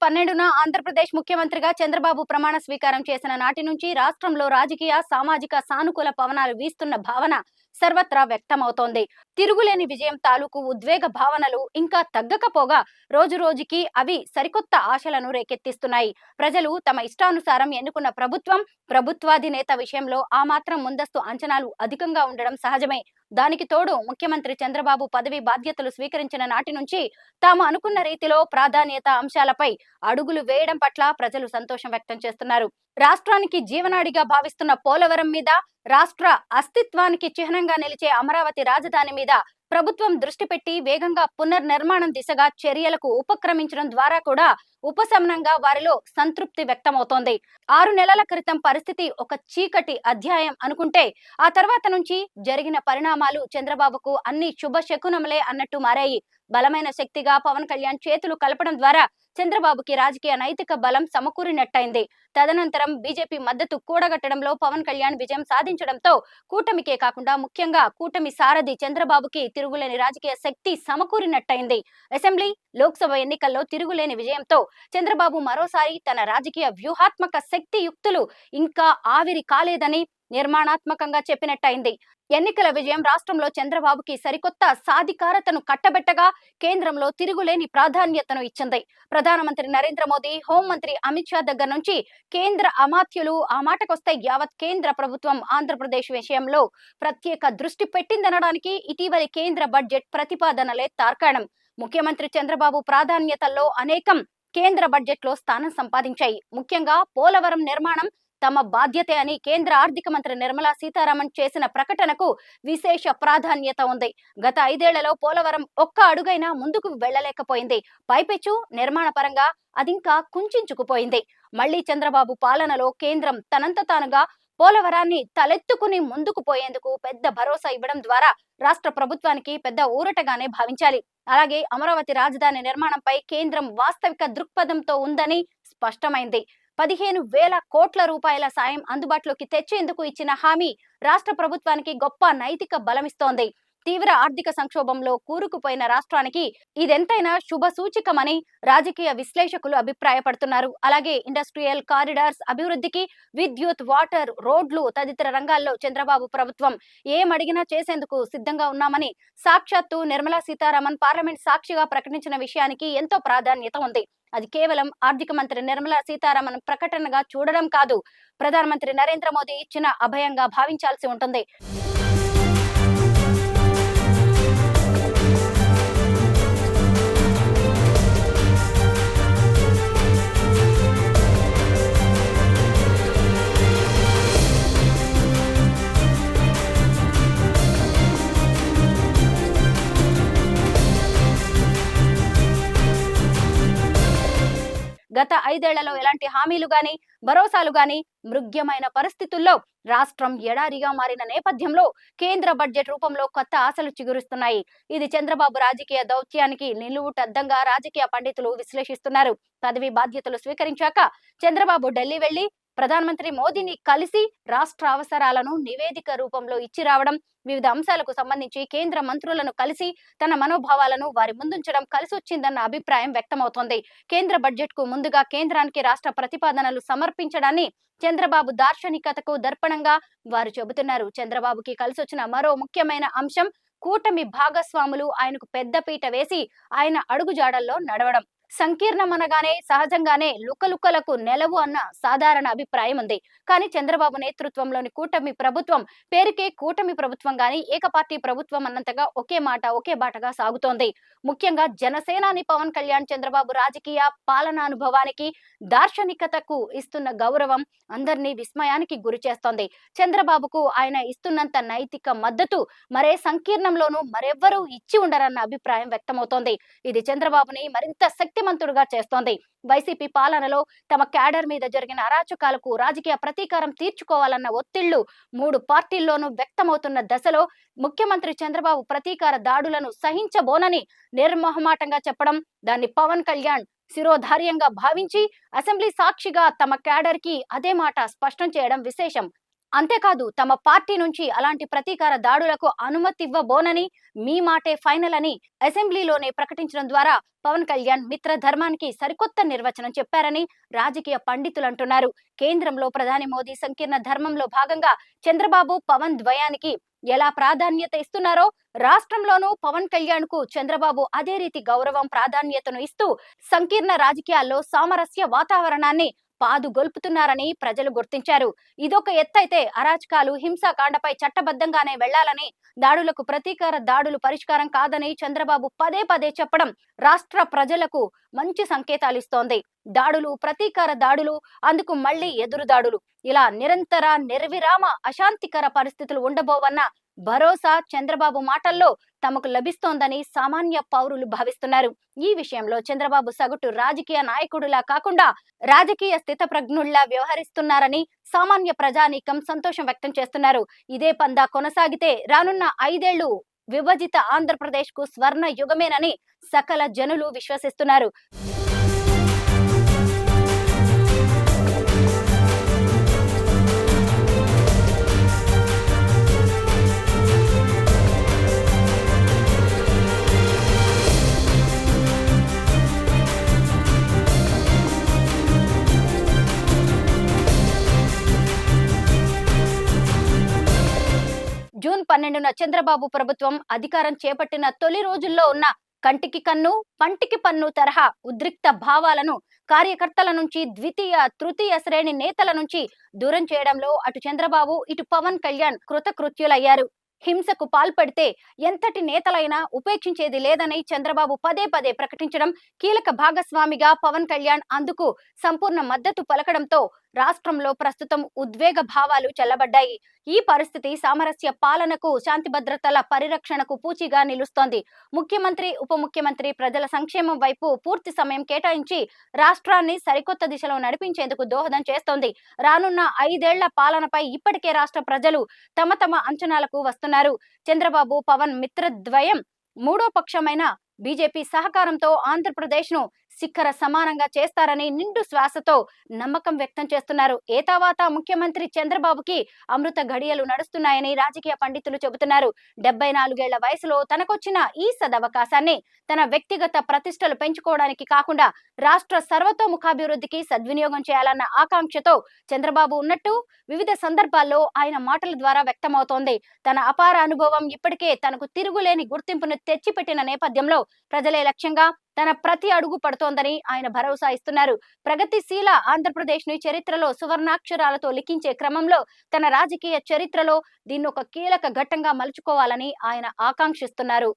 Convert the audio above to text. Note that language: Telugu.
12న ఆంధ్రప్రదేశ్ ముఖ్యమంత్రిగా చంద్రబాబు ప్రమాణ స్వీకారం చేసిన నాటి నుంచి రాష్ట్రంలో రాజకీయ, సామాజిక సానుకూల పవనాలు వీస్తున్న భావన సర్వత్రా వ్యక్తమవుతోంది. తిరుగులేని విజయం తాలూకు ఉద్వేగ భావనలు ఇంకా తగ్గకపోగా రోజురోజుకి అవి సరికొత్త ఆశలను రేకెత్తిస్తున్నాయి. ప్రజలు తమ ఇష్టానుసారం ఎన్నుకున్న ప్రభుత్వాధినేత విషయంలో ఆ మాత్రం ముందస్తు అంచనాలు అధికంగా ఉండడం సహజమే. దానికి తోడు ముఖ్యమంత్రి చంద్రబాబు పదవి బాధ్యతలు స్వీకరించిన నాటి నుంచి తాము అనుకున్న రీతిలో ప్రాధాన్యత అంశాలపై అడుగులు వేయడం పట్ల ప్రజలు సంతోషం వ్యక్తం చేస్తున్నారు. రాష్ట్రానికి జీవనాడిగా భావిస్తున్న పోలవరం మీద, రాష్ట్ర అస్తిత్వానికి చిహ్నంగా నిలిచే అమరావతి రాజధాని మీద ప్రభుత్వం దృష్టి పెట్టి వేగంగా పునర్నిర్మాణం దిశగా చర్యలకు ఉపక్రమించడం ద్వారా కూడా ఉపశమనంగా వారిలో సంతృప్తి వ్యక్తమవుతోంది. 6 నెలల క్రితం పరిస్థితి ఒక చీకటి అధ్యాయం అనుకుంటే ఆ తర్వాత నుంచి జరిగిన పరిణామాలు చంద్రబాబుకు అన్ని శుభశకునములే అన్నట్టు మారాయి. బలమైన శక్తిగా పవన్ కళ్యాణ్ చేతులు కలపడం ద్వారా చంద్రబాబుకి రాజకీయ నైతిక బలం సమకూరినట్టయింది. తదనంతరం బీజేపీ మద్దతు కూడగట్టడంలో పవన్ కళ్యాణ్ విజయం సాధించడంతో కూటమికే కాకుండా ముఖ్యంగా కూటమి సారథి చంద్రబాబుకి తిరుగులేని రాజకీయ శక్తి సమకూరినట్టయింది. అసెంబ్లీ, లోక్సభ ఎన్నికల్లో తిరుగులేని విజయంతో చంద్రబాబు మరోసారి తన రాజకీయ వ్యూహాత్మక శక్తి యుక్తులు ఇంకా ఆవిరి కాలేదని నిర్మాణాత్మకంగా చెప్పినట్టయింది. ఎన్నికల విజయం రాష్ట్రంలో చంద్రబాబుకి సరికొత్త సాధికారతను కట్టబెట్టగా కేంద్రంలో తిరుగులేని ప్రాధాన్యతను ఇచ్చింది. ప్రధానమంత్రి నరేంద్ర మోదీ, హోంమంత్రి అమిత్ షా దగ్గర నుంచి కేంద్ర అమాత్యులు, ఆ మాటకొస్తే యావత్ కేంద్ర ప్రభుత్వం ఆంధ్రప్రదేశ్ విషయంలో ప్రత్యేక దృష్టి పెట్టిందనడానికి ఇటీవలి కేంద్ర బడ్జెట్ ప్రతిపాదనలే తార్కాణం. ముఖ్యమంత్రి చంద్రబాబు ప్రాధాన్యతల్లో అనేకం కేంద్ర బడ్జెట్ లో స్థానం సంపాదించాయి. ముఖ్యంగా పోలవరం నిర్మాణం తమ బాధ్యతే అని కేంద్ర ఆర్థిక మంత్రి నిర్మలా సీతారామన్ చేసిన ప్రకటనకు విశేష ప్రాధాన్యత ఉంది. గత 5 ఏళ్లలో పోలవరం ఒక్క అడుగైనా ముందుకు వెళ్లలేకపోయింది. పైపెచ్చు నిర్మాణ పరంగా అదింకా కుంచుకుపోయింది. మళ్లీ చంద్రబాబు పాలనలో కేంద్రం తనంత తానుగా పోలవరాన్ని తలెత్తుకుని ముందుకు పోయేందుకు పెద్ద భరోసా ఇవ్వడం ద్వారా రాష్ట్ర ప్రభుత్వానికి పెద్ద ఊరటగానే భావించాలి. అలాగే అమరావతి రాజధాని నిర్మాణంపై కేంద్రం వాస్తవిక దృక్పథంతో ఉందని స్పష్టమైంది. 15,000 కోట్ల రూపాయల సాయం అందుబాటులోకి తెచ్చేందుకు ఇచ్చిన హామీ రాష్ట్ర ప్రభుత్వానికి గొప్ప నైతిక బలమిస్తోంది. తీవ్ర ఆర్థిక సంక్షోభంలో కూరుకుపోయిన రాష్ట్రానికి ఇదెంతైనా శుభ సూచికమని రాజకీయ విశ్లేషకులు అభిప్రాయపడుతున్నారు. అలాగే ఇండస్ట్రియల్ కారిడార్స్ అభివృద్ధికి, విద్యుత్, వాటర్, రోడ్లు తదితర రంగాల్లో చంద్రబాబు ప్రభుత్వం ఏమడిగినా చేసేందుకు సిద్ధంగా ఉన్నామని సాక్షాత్తు నిర్మలా సీతారామన్ పార్లమెంట్ సాక్షిగా ప్రకటించిన విషయానికి ఎంతో ప్రాధాన్యత ఉంది. అది కేవలం ఆర్థిక మంత్రి నిర్మలా సీతారామన్ ప్రకటనగా చూడడం కాదు, ప్రధానమంత్రి నరేంద్ర మోదీ ఇచ్చిన అభయంగా భావించాల్సి ఉంటుంది. గత 5 ఏళ్లలో ఎలాంటి హామీలు గాని, భరోసాలు గాని మృగ్యమైన పరిస్థితుల్లో రాష్ట్రం ఎడారిగా మారిన నేపథ్యంలో కేంద్ర బడ్జెట్ రూపంలో కొత్త ఆశలు చిగురిస్తున్నాయి. ఇది చంద్రబాబు రాజకీయ దౌత్యానికి నిలువుటద్దంగా రాజకీయ పండితులు విశ్లేషిస్తున్నారు. పదవి బాధ్యతలు స్వీకరించాక చంద్రబాబు ఢిల్లీ వెళ్లి ప్రధానమంత్రి మోదీని కలిసి రాష్ట్ర అవసరాలను నివేదిక రూపంలో ఇచ్చి రావడం, వివిధ అంశాలకు సంబంధించి కేంద్ర మంత్రులను కలిసి తన మనోభావాలను వారి ముందుంచడం కలిసొచ్చిందన్న అభిప్రాయం వ్యక్తమవుతోంది. కేంద్ర బడ్జెట్ కు ముందుగా కేంద్రానికి రాష్ట్ర ప్రతిపాదనలు సమర్పించడాన్ని చంద్రబాబు దార్శనికతకు దర్పణంగా వారు చెబుతున్నారు. చంద్రబాబుకి కలిసొచ్చిన మరో ముఖ్యమైన అంశం కూటమి భాగస్వాములు ఆయనకు పెద్దపీట వేసి ఆయన అడుగుజాడల్లో నడవడం. సంకీర్ణమనగానే సహజంగానే లుకలుకలకు నెలవు అన్న సాధారణ అభిప్రాయం ఉంది. కానీ చంద్రబాబు నేతృత్వంలోని కూటమి ప్రభుత్వం పేరుకే కూటమి ప్రభుత్వం గాని ఏకపార్టీ ప్రభుత్వం అన్నంతగా ఒకే మాట ఒకే బాటగా సాగుతోంది. ముఖ్యంగా జనసేనాని పవన్ కళ్యాణ్ చంద్రబాబు రాజకీయ పాలనానుభవానికి, దార్శనికతకు ఇస్తున్న గౌరవం అందరినీ విస్మయానికి గురి చేస్తోంది. చంద్రబాబుకు ఆయన ఇస్తున్నంత నైతిక మద్దతు మరే సంకీర్ణంలోనూ మరెవ్వరూ ఇచ్చి ఉండరన్న అభిప్రాయం వ్యక్తమవుతోంది. ఇది చంద్రబాబుని మరింత శక్తిమంతుడుగా చేస్తోంది. వైసీపీ పాలనలో తమ క్యాడర్ మీద జరిగిన అరాచకాలకు రాజకీయ ప్రతీకారం తీర్చుకోవాలన్న ఒత్తిళ్లు 3 పార్టీల్లోనూ వ్యక్తమవుతున్న దశలో ముఖ్యమంత్రి చంద్రబాబు ప్రతీకార దాడులను సహించబోనని నిర్మోహమాటంగా చెప్పడం, దాన్ని పవన్ కళ్యాణ్ శిరోధార్యంగా భావించి అసెంబ్లీ సాక్షిగా తమ క్యాడర్ కి అదే మాట స్పష్టం చేయడం విశేషం. అంతేకాదు తమ పార్టీ నుంచి అలాంటి ప్రతీకార దాడులకు అనుమతి ఇవ్వబోనని, మీ మాటే ఫైనల్ అని అసెంబ్లీలోనే ప్రకటించడం ద్వారా పవన్ కళ్యాణ్ మిత్ర ధర్మానికి సరికొత్త నిర్వచనం చెప్పారని రాజకీయ పండితులు అంటున్నారు. కేంద్రంలో ప్రధాని మోదీ సంకీర్ణ ధర్మంలో భాగంగా చంద్రబాబు పవన్ ద్వయానికి ఎలా ప్రాధాన్యత ఇస్తున్నారో రాష్ట్రంలోనూ పవన్ కళ్యాణ్ కు చంద్రబాబు అదే రీతి గౌరవం ప్రాధాన్యతను ఇస్తూ సంకీర్ణ రాజకీయాల్లో సామరస్య వాతావరణాన్ని పాదుగొల్పుతున్నారని ప్రజలు గుర్తించారు. ఇదొక ఎత్తైతే అరాచకాలు, హింసాకాండపై చట్టబద్ధంగానే వెళ్లాలని, దాడులకు ప్రతీకార దాడులు పరిష్కారం కాదని చంద్రబాబు పదే పదే చెప్పడం రాష్ట్ర ప్రజలకు మంచి సంకేతాలు ఇస్తోంది. దాడులు, ప్రతీకార దాడులు, అందుకు మళ్లీ ఎదురు దాడులు, ఇలా నిరంతర నిర్విరామ అశాంతికర పరిస్థితులు ఉండబోవన్న భరోసా చంద్రబాబు మాటల్లో తమకు లభిస్తోందని సామాన్య పౌరులు భావిస్తున్నారు. ఈ విషయంలో చంద్రబాబు సగటు రాజకీయ నాయకుడిలా కాకుండా రాజకీయ స్థితప్రజ్ఞుల్లా వ్యవహరిస్తున్నారని సామాన్య ప్రజానీకం సంతోషం వ్యక్తం చేస్తున్నారు. ఇదే పందా కొనసాగితే రానున్న 5 ఏళ్లు విభజిత ఆంధ్రప్రదేశ్ కు స్వర్ణ యుగమేనని సకల జనులు విశ్వసిస్తున్నారు. జూన్ 12న చంద్రబాబు ప్రభుత్వం అధికారం చేపట్టిన తొలి రోజుల్లో ఉన్న కంటికి కన్ను, పంటికి పన్ను తరహా ఉద్రిక్త భావాలను కార్యకర్తల నుంచి, ద్వితీయ, తృతీయ శ్రేణి నేతల నుంచి దూరం చేయడంలో అటు చంద్రబాబు, ఇటు పవన్ కళ్యాణ్ కృతకృత్యులయ్యారు. హింసకు పాల్పడితే ఎంతటి నేతలైనా ఉపేక్షించేది లేదని చంద్రబాబు పదే పదే ప్రకటించడం, కీలక భాగస్వామిగా పవన్ కళ్యాణ్ అందుకు సంపూర్ణ మద్దతు పలకడంతో రాష్ట్రంలో ప్రస్తుతం ఉద్వేగ భావాలు చల్లబడ్డాయి. ఈ పరిస్థితి సామరస్య పాలనకు, శాంతి భద్రతల పరిరక్షణకు పూచిగా నిలుస్తోంది. ముఖ్యమంత్రి, ఉప ముఖ్యమంత్రి ప్రజల సంక్షేమం వైపు పూర్తి సమయం కేటాయించి రాష్ట్రాన్ని సరికొత్త దిశలో నడిపించేందుకు దోహదం చేస్తోంది. రానున్న 5 ఏళ్ల పాలనపై ఇప్పటికే రాష్ట్ర ప్రజలు తమ తమ అంచనాలకు వస్తున్నారు. చంద్రబాబు, పవన్ మిత్రద్వయం మూడో పక్షమైన బీజేపీ సహకారంతో ఆంధ్రప్రదేశ్ ను శిఖర సమానంగా చేస్తారని నిండు శ్వాసతో నమ్మకం వ్యక్తం చేస్తున్నారు. ఏతావాత ముఖ్యమంత్రి చంద్రబాబుకి అమృత ఘడియలు నడుస్తున్నాయని రాజకీయ పండితులు చెబుతున్నారు. 74 ఏళ్ల వయసులో తనకొచ్చిన ఈ సదవకాశాన్ని తన వ్యక్తిగత ప్రతిష్టలు పెంచుకోవడానికి కాకుండా రాష్ట్ర సర్వతోముఖాభివృద్ధికి సద్వినియోగం చేయాలన్న ఆకాంక్షతో చంద్రబాబు ఉన్నట్టు వివిధ సందర్భాల్లో ఆయన మాటల ద్వారా వ్యక్తమవుతోంది. తన అపార అనుభవం ఇప్పటికే తనకు తిరుగులేని గుర్తింపును తెచ్చిపెట్టిన నేపథ్యంలో ప్రజలే లక్ష్యంగా తన ప్రతి అడుగు పడుతోందని ఆయన భరోసా ఇస్తున్నారు. ప్రగతిశీల ఆంధ్రప్రదేశ్ ని చరిత్రలో సువర్ణాక్షరాలతో లిఖించే క్రమంలో తన రాజకీయ చరిత్రలో దీన్ని ఒక కీలక ఘట్టంగా మలుచుకోవాలని ఆయన ఆకాంక్షిస్తున్నారు.